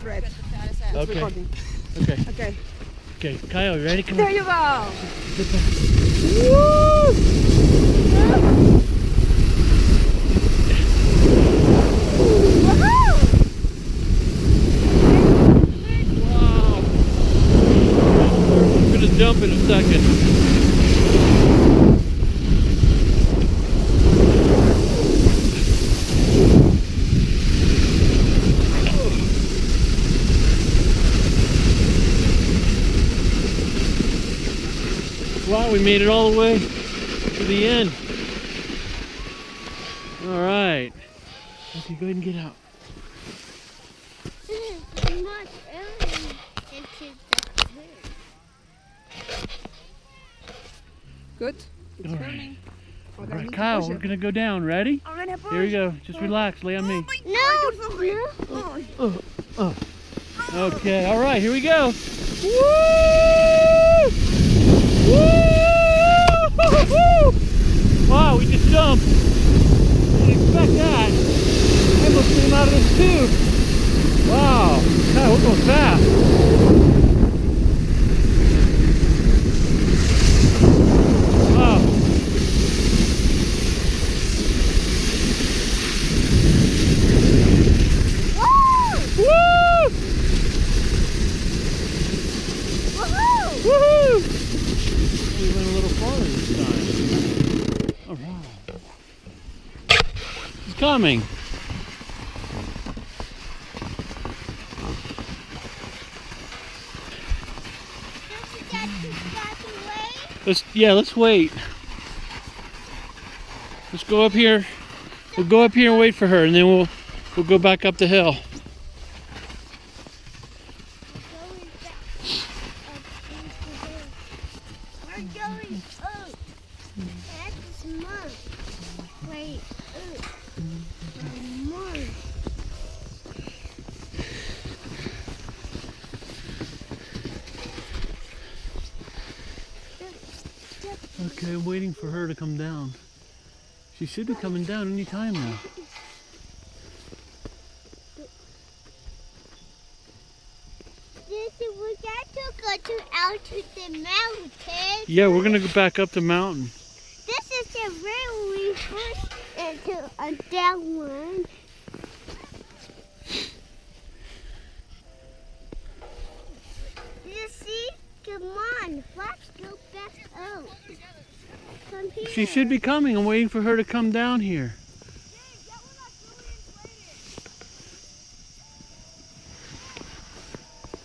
Red. Okay. Recording. Okay. Okay. Okay. Kyle, you ready? Come There on. you go. Wow. I'm gonna jump in a second. Wow, we made it all the way to the end. All right. Okay, go ahead and get out. Good. All right. All Okay, right, Kyle, we're gonna go down. Ready? Here we go. Just relax. Lay on me. Okay. All right. Here we go. Woo! Woo! Wow, we just jumped. Didn't expect that. I almost came out of this tube. Wow. Kyle, we're going fast. Wow. Woo! Woohoo! We went a little farther this time. All right. He's coming. Let's wait. Let's go up here. We'll go up here and wait for her, and then we'll go back up the hill. We're going up. That's mud. Wait, mud. Okay, I'm waiting for her to come down. She should be coming down any time now. We got to go out to the mountain. Yeah, we're gonna go back up the mountain. This is the road we first into a down one. You see? Come on, let's go back out. Come here. She should be coming. I'm waiting for her to come down here.